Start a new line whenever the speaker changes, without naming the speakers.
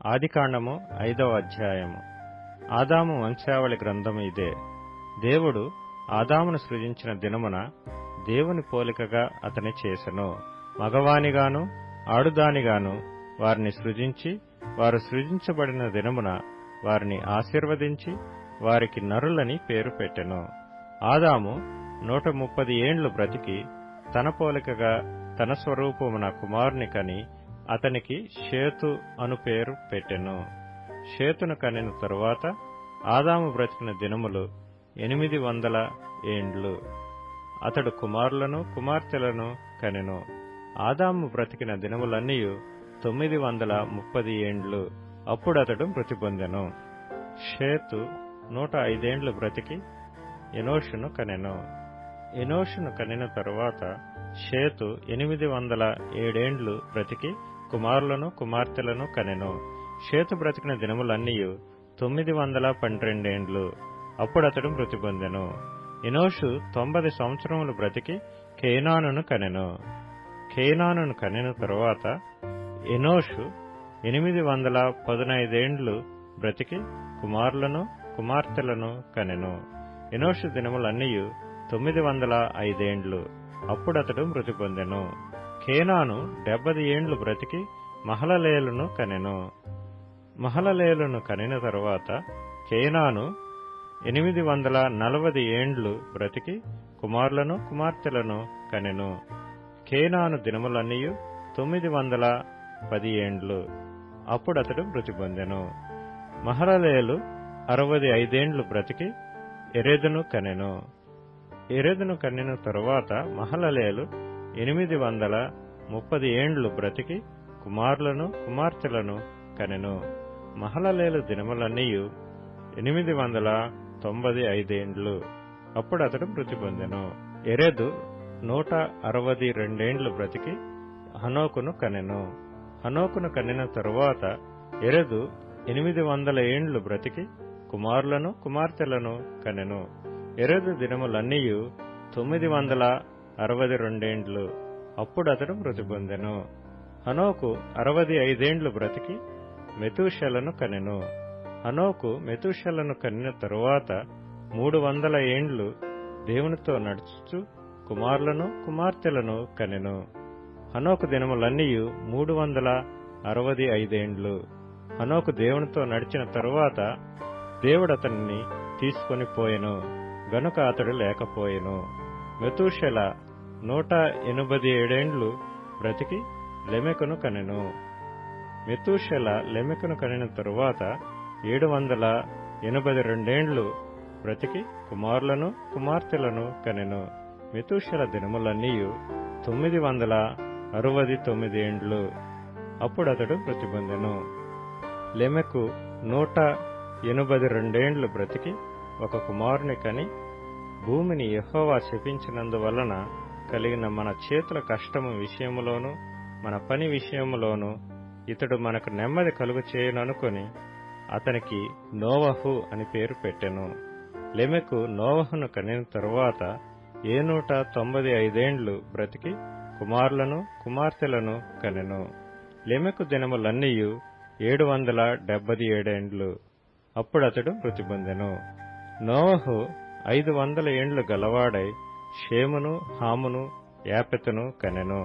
ఆదికాండము 5వ అధ్యాయము. ఆదాము వంశావళి గ్రంథము ఇదే. దేవుడు ఆదామును సృజించిన దినమున దేవుని పోలికగా అతని చేసెను. మగవానిగాను ఆడుదానిగాను వారిని సృజించి, వారు సృజించబడిన దినమున వారిని ఆశీర్వదించి వారికి నరులని పేరు పెట్టెను. ఆదాము 130 ఏండ్లు బ్రతికి తన పోలికగా తన స్వరూపమున కుమారుని కని అతనికి షేతు అను పేరు పెట్టెను. షేతును కనిన తరువాత ఆదాము బ్రతికిన దినములు 800 ఏండ్లు. అతడు కుమారులను కుమార్తెలను కనెను. ఆదాము బ్రతికిన దినములన్నీయు 930 ఏండ్లు. అప్పుడతడు మృతి పొందెను. షేతు 105 ఏండ్లు బ్రతికి ఎనోషును కనెను. ఎనోషును కనిన తరువాత షేతు 807 ఏండ్లు బ్రతికి కుమారులను కుమార్తెలను కనెను. షేతు బ్రతికిన దినములన్నీయు 912 ఏండ్లు. అప్పుడతడు మృతి పొందెను. ఎనోషు 90 సంవత్సరములు బ్రతికి కేనానును కనెను. కేనానును కనిన తరువాత ఎనోషు 815 ఏండ్లు బ్రతికి కుమారులను కుమార్తెలను కనెను. ఎనోషు దినములన్నీయు 905 ఏండ్లు. అప్పుడతడు మృతి పొందెను. కేనాను 70 ఏండ్లు బ్రతికి మహలలేలును కనెను. మహలలేలును కనిన తరువాత కేనాను 840 ఏండ్లు బ్రతికి కుమారులను కుమార్తెలను కనెను. కేనాను దినములన్నీయు 910 ఏండ్లు. అప్పుడతడు మృతి పొందెను. మహలలేలు 65 ఏండ్లు బ్రతికి ఎరెదును కనెను. ఎరెదును కనిన తరువాత మహలలేలు 830 ఏండ్లు బ్రతికి కుమారులను కుమార్తెలను కనెను. మహలలేలు దినములన్నీయు 895 ఏండ్లు. అప్పుడతడు మృతి పొందెను. ఎరెదు 162 ఏండ్లు బ్రతికి హనోకును కనెను. హనోకును కనిన తరువాత ఎరెదు 800 ఏండ్లు బ్రతికి కుమారులను కుమార్తెలను కనెను. ఎరెదు దినములన్నీయు 962 ఏండ్లు. అప్పుడతడు మృతి పొందెను. హనోకు 65 ఏండ్లు బ్రతికి మెతూషెలను కనెను. హనోకు మెతూషెలను కనిన తరువాత 300 ఏండ్లు దేవునితో నడుచుచు కుమారులను కుమార్తెలను కనెను. హనోకు దినములన్నీయు 365 ఏండ్లు. హనోకు దేవునితో నడిచిన తరువాత దేవుడతన్ని తీసుకొని పోయెను గనుక అతడు లేకపోయెను. మెతూషెల 187 ఏండ్లు బ్రతికి లెమెకును కనెను. మెతూషెల లెమెకును కనిన తరువాత 782 ఏండ్లు బ్రతికి కుమారులను కుమార్తెలను కనెను. మెతూషెల దినములన్నీయు 969 ఏండ్లు. అప్పుడతడు మృతి పొందెను. లెమెకు 182 ఏండ్లు బ్రతికి ఒక కుమారుని కని, భూమిని యెహోవా శపించినందువలన కలిగిన మన చేతుల కష్టము విషయములోను మన పని విషయములోను ఇతడు మనకు నెమ్మది కలుగు చేయననుకొని అతనికి నోవహు అని పేరు పెట్టెను. లెమెకు నోవహును కనిన తరువాత 195 ఏండ్లు బ్రతికి కుమారులను కుమార్తెలను కనెను. లెమెకు దినములన్నీయు 777 ఏండ్లు. అప్పుడతడు మృతి పొందెను. నోవహు 500 ఏండ్లు గలవాడై షేమును హామును యాపెతును కనెను.